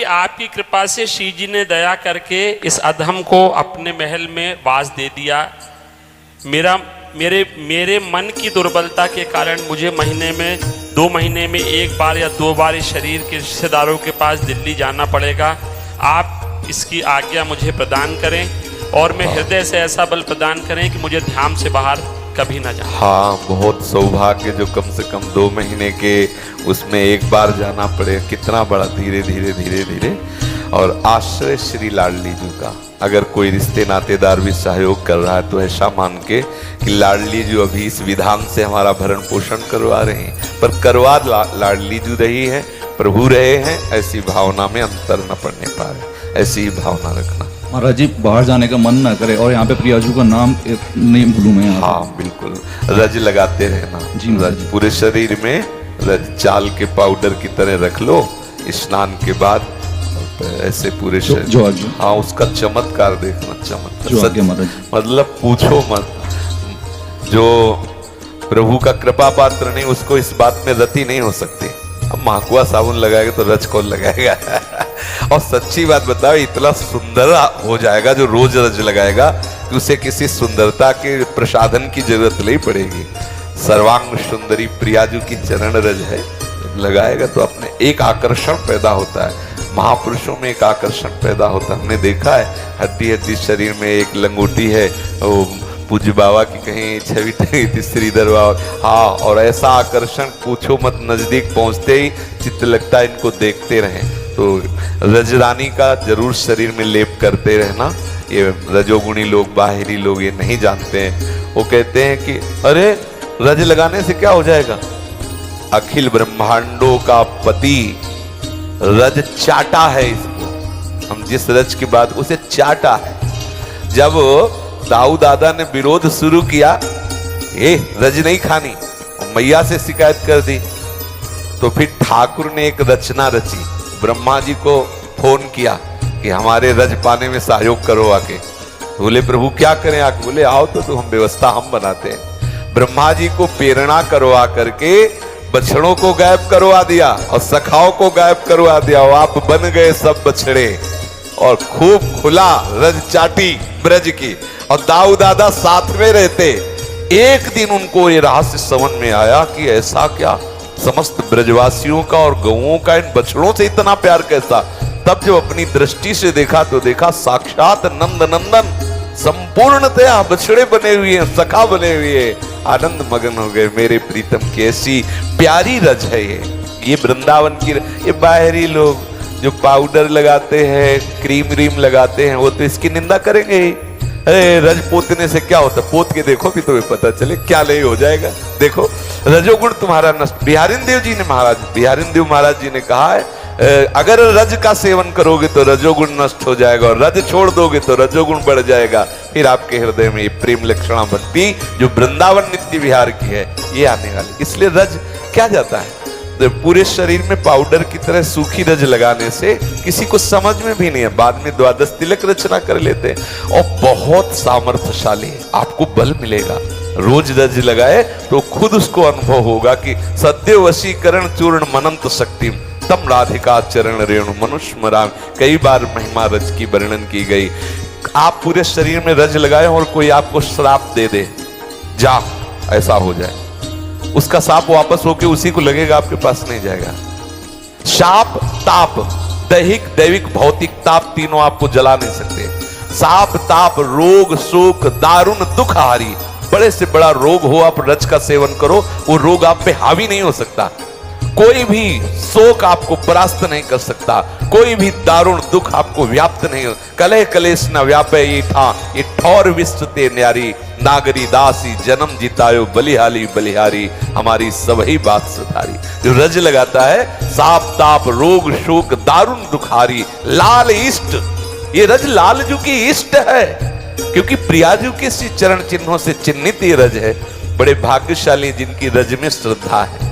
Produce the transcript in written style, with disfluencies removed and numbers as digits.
आपकी कृपा से श्री जी ने दया करके इस अधम को अपने महल में वास दे दिया। मेरे मन की दुर्बलता के कारण मुझे महीने में 2 महीने में 1 बार या 2 बार इस शरीर के रिश्तेदारों के पास दिल्ली जाना पड़ेगा। आप इसकी आज्ञा मुझे प्रदान करें और मैं हृदय से ऐसा बल प्रदान करें कि मुझे ध्यान से बाहर कभी ना जाए। हाँ, बहुत सौभाग्य जो कम से कम 2 महीने के उसमें 1 बार जाना पड़े, कितना बड़ा। धीरे धीरे धीरे धीरे। और आश्रय श्री लाडली जी का, अगर कोई रिश्ते नातेदार भी सहयोग कर रहा है तो ऐसा मान के कि लाडली जी अभी इस विधान से हमारा भरण पोषण करवा रहे हैं, पर करवा लाडली जी रही है, प्रभु रहे हैं, ऐसी भावना में अंतर न पड़ने पाए, ऐसी ही भावना रखना। महाराज जी बाहर जाने का मन ना करे और यहाँ पे प्रियाजू का नाम नहीं भूलूं मैं। हाँ बिल्कुल, रज लगाते रहना जी। रज पूरे शरीर में, रज चाल के पाउडर की तरह रख लो, स्नान के बाद ऐसे पूरे शरीर। हाँ, उसका चमत्कार देखना, चमत्कार मतलब पूछो मत। जो प्रभु का कृपा पात्र नहीं उसको इस बात में रति नहीं हो सकती। अब माकुआ साबुन लगाएगा तो रज कौन लगाएगा? और सच्ची बात बताओ, इतना सुंदर हो जाएगा जो रोज रज लगाएगा कि उसे किसी सुंदरता के प्रसाधन की जरूरत नहीं पड़ेगी। सर्वांग सुंदरी प्रियाजू की चरण रज है, लगाएगा तो अपने एक आकर्षण पैदा होता है। महापुरुषों में एक आकर्षण पैदा होता है। हमने देखा है, हड्डी हड्डी शरीर में एक लंगोटी है, वो पूज्य बाबा की कहीं छवि टंगी थी, श्रीधर बाबा। हाँ, और ऐसा आकर्षण पूछो मत, नजदीक पहुंचते ही चित्त लगता है इनको देखते रहें। तो रजरानी का जरूर शरीर में लेप करते रहना। ये रजोगुणी लोग, बाहरी लोग ये नहीं जानते हैं। वो कहते हैं कि अरे रज लगाने से क्या हो जाएगा? अखिल ब्रह्मांडों का पति रज चाटा है इसको। हम जिस रज की बात, उसे चाटा है। जब दाऊ दादा ने विरोध शुरू किया, रज नहीं खानी, मैया से शिकायत कर दी, तो फिर ठाकुर ने एक रचना रची, ब्रह्मा जी को फोन किया कि हमारे रज पाने में सहयोग करो आके। बोले प्रभु क्या करें आके? बोले आओ तो हम व्यवस्था हम बनाते हैं। ब्रह्मा जी को प्रेरणा करवा करके बछड़ों को गायब करवा दिया और सखाओं को गायब करवा दिया, और आप बन गए सब बछड़े और खूब खुला रज चाटी ब्रज की। और दाऊ दादा साथ में रहते। एक दिन उनको ये रहस्य समझ में आया कि ऐसा क्या, समस्त ब्रजवासियों का और गौओं का इन बछड़ों से इतना प्यार कैसा। तब जब अपनी दृष्टि से देखा तो देखा साक्षात नंद नंदन संपूर्णतया बछड़े बने हुए हैं, सखा बने हुए। आनंद मगन हो गए। मेरे प्रीतम की ऐसी प्यारी रज है ये वृंदावन की। ये बाहरी लोग जो पाउडर लगाते हैं, क्रीम व्रीम लगाते हैं, वो तो इसकी निंदा करेंगे ही। अरे रज पोतने से क्या होता? पोत के देखो भी तुम्हें पता चले क्या नहीं हो जाएगा। देखो रजोगुण तुम्हारा नष्ट। बिहारिंदेव जी ने बिहारिंदेव महाराज जी ने कहा है, अगर रज का सेवन करोगे तो रजोगुण नष्ट हो जाएगा, और रज छोड़ दोगे तो रजोगुण बढ़ जाएगा। फिर आपके हृदय में ये प्रेम लक्षणा भक्ति जो वृंदावन नित्य विहार की है ये आने वाली। इसलिए रज क्या जाता है, तो पूरे शरीर में पाउडर की तरह सूखी रज लगाने से किसी को समझ में भी नहीं है। बाद में 12 तिलक रचना कर लेते हैं और बहुत सामर्थ्यशाली आपको बल मिलेगा। रोज रज लगाए तो खुद उसको अनुभव होगा कि सद्य वशीकरण चूर्ण मनंत शक्ति तम राधिका चरण रेणु मनुष्य मराम। कई बार महिमा रज की वर्णन की गई। आप पूरे शरीर में रज लगाए और कोई आपको श्राप दे दे, जा ऐसा हो जाए, उसका साप वापस होके उसी को लगेगा, आपके पास नहीं जाएगा। शाप ताप, दैहिक दैविक भौतिक ताप तीनों आपको जला नहीं सकते। साप ताप रोग शोक दारुण दुख हारी, बड़े से बड़ा रोग हो आप रज का सेवन करो, वो रोग आप पे हावी नहीं हो सकता। कोई भी शोक आपको परास्त नहीं कर सकता, कोई भी दारुण दुख आपको व्याप्त नहीं हो। कलेह कलेश न व्यापे ये ठा, ये ठौर विश्व ते न्यारी, नागरी दासी जन्म जितायो बलिहाली बलिहारी, हमारी सबही बात सुधारी। जो रज लगाता है, साप ताप रोग शोक दारुण दुखारी, लाल इष्ट, ये रज लालजू की इष्ट है, क्योंकि प्रियाजू के चरण चिन्हों से चिन्हित ये रज है। बड़े भाग्यशाली जिनकी रज में श्रद्धा है।